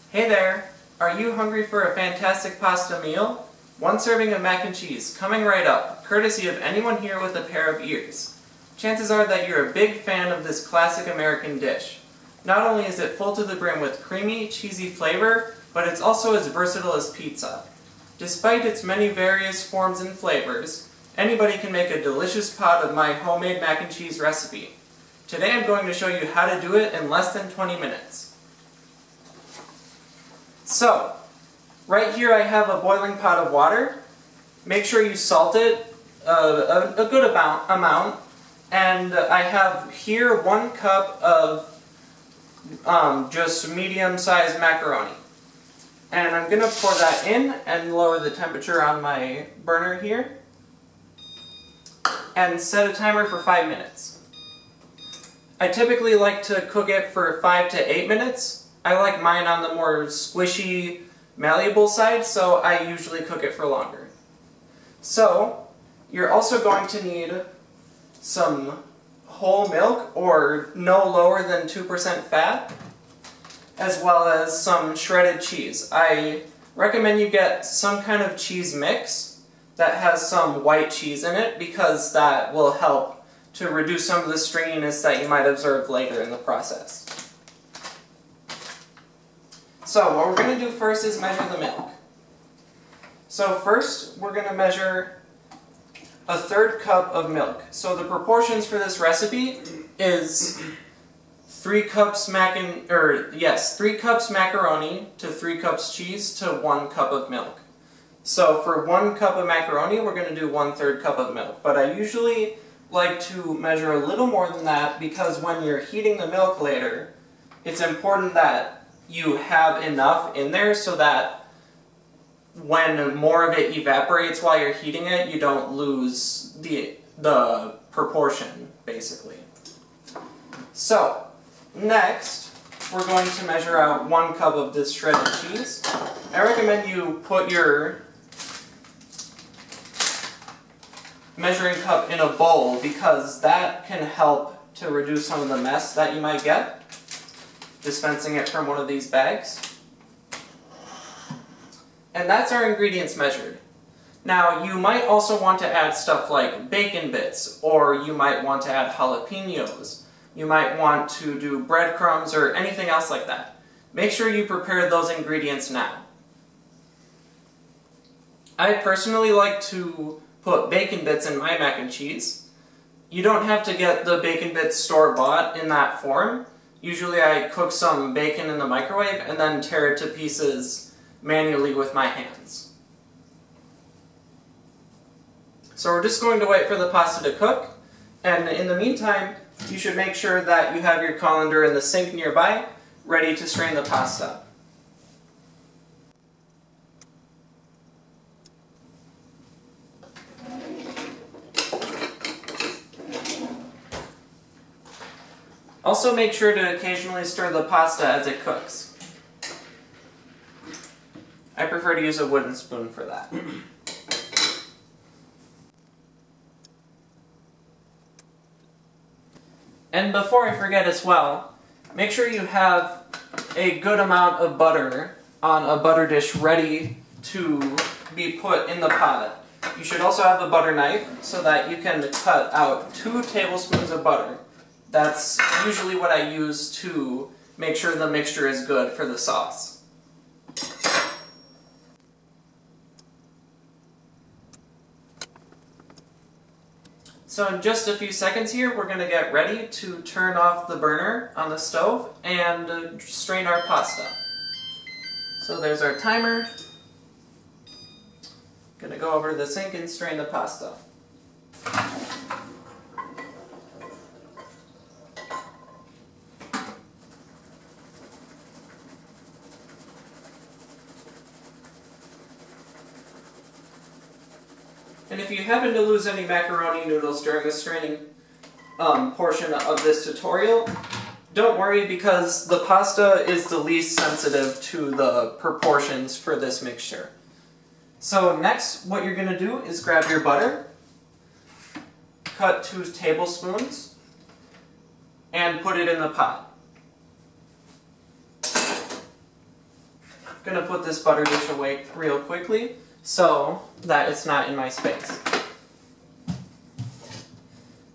Hey there! Are you hungry for a fantastic pasta meal? One serving of mac and cheese, coming right up, courtesy of anyone here with a pair of ears. Chances are that you're a big fan of this classic American dish. Not only is it full to the brim with creamy, cheesy flavor, but it's also as versatile as pizza. Despite its many various forms and flavors, anybody can make a delicious pot of my homemade mac and cheese recipe. Today I'm going to show you how to do it in less than 20 minutes. So, right here I have a boiling pot of water. Make sure you salt it a good amount. And I have here 1 cup of just medium-sized macaroni. And I'm going to pour that in and lower the temperature on my burner here. And set a timer for 5 minutes. I typically like to cook it for 5 to 8 minutes. I like mine on the more squishy, malleable side, so I usually cook it for longer. So, you're also going to need some whole milk, or no lower than 2% fat, as well as some shredded cheese. I recommend you get some kind of cheese mix that has some white cheese in it, because that will help to reduce some of the stringiness that you might observe later in the process. So what we're going to do first is measure the milk. So first we're going to measure a 1/3 cup of milk. So the proportions for this recipe is 3 cups macaroni to 3 cups cheese to 1 cup of milk. So for 1 cup of macaroni we're going to do 1/3 cup of milk. But I usually like to measure a little more than that, because when you're heating the milk later, it's important that you have enough in there so that when more of it evaporates while you're heating it, you don't lose the proportion, basically. So, next, we're going to measure out 1 cup of this shredded cheese. I recommend you put your measuring cup in a bowl, because that can help to reduce some of the mess that you might get dispensing it from one of these bags. And that's our ingredients measured. Now, you might also want to add stuff like bacon bits, or you might want to add jalapenos. You might want to do breadcrumbs or anything else like that. Make sure you prepare those ingredients now. I personally like to put bacon bits in my mac and cheese. You don't have to get the bacon bits store-bought in that form. Usually I cook some bacon in the microwave and then tear it to pieces manually with my hands. So we're just going to wait for the pasta to cook, and in the meantime you should make sure that you have your colander in the sink nearby, ready to strain the pasta. Also make sure to occasionally stir the pasta as it cooks. I prefer to use a wooden spoon for that. And before I forget as well, make sure you have a good amount of butter on a butter dish ready to be put in the pot. You should also have a butter knife so that you can cut out 2 tablespoons of butter. That's usually what I use to make sure the mixture is good for the sauce. So in just a few seconds here, we're going to get ready to turn off the burner on the stove and strain our pasta. So there's our timer. Going to go over to the sink and strain the pasta. And if you happen to lose any macaroni noodles during the straining portion of this tutorial, don't worry, because the pasta is the least sensitive to the proportions for this mixture. So next, what you're going to do is grab your butter, cut 2 tablespoons, and put it in the pot. gonna put this butter dish away real quickly so that it's not in my space.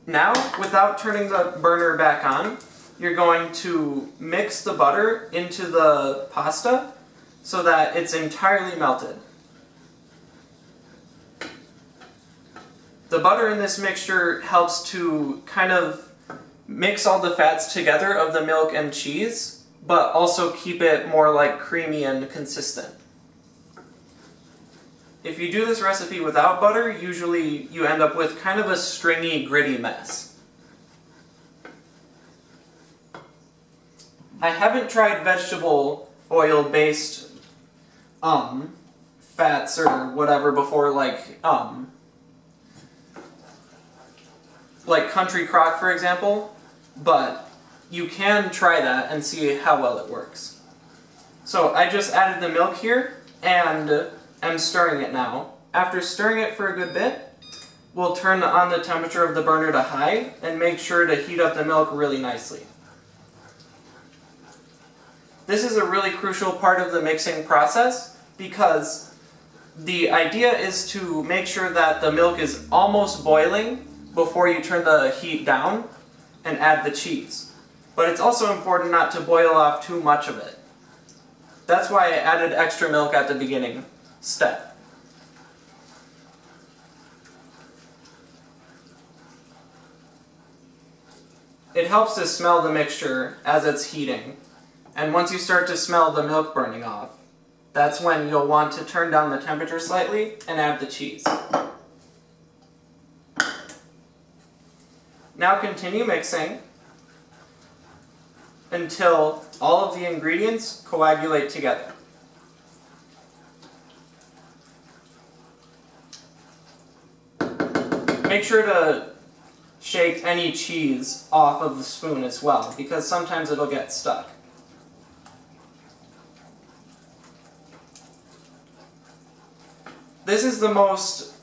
Now, without turning the burner back on, you're going to mix the butter into the pasta so that it's entirely melted. The butter in this mixture helps to kind of mix all the fats together of the milk and cheese, but also keep it more like creamy and consistent. If you do this recipe without butter, usually you end up with kind of a stringy, gritty mess. I haven't tried vegetable oil-based fats or whatever before, like Country Crock, for example, but you can try that and see how well it works. So I just added the milk here, and I'm stirring it now. After stirring it for a good bit, we'll turn on the temperature of the burner to high and make sure to heat up the milk really nicely. This is a really crucial part of the mixing process because the idea is to make sure that the milk is almost boiling before you turn the heat down and add the cheese. But it's also important not to boil off too much of it. That's why I added extra milk at the beginning step. It helps to smell the mixture as it's heating, and once you start to smell the milk burning off, that's when you'll want to turn down the temperature slightly and add the cheese. Now continue mixing until all of the ingredients coagulate together. Make sure to shake any cheese off of the spoon as well, because sometimes it'll get stuck. This is the most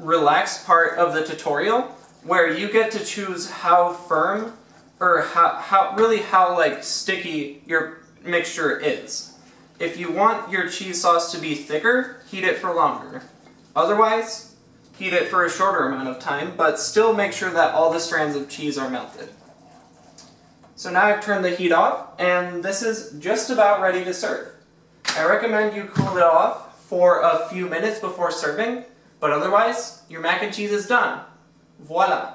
relaxed part of the tutorial, where you get to choose how firm or how like sticky your mixture is. If you want your cheese sauce to be thicker, heat it for longer. Otherwise, heat it for a shorter amount of time, but still make sure that all the strands of cheese are melted. So now I've turned the heat off, and this is just about ready to serve. I recommend you cool it off for a few minutes before serving, but otherwise, your mac and cheese is done. Voila!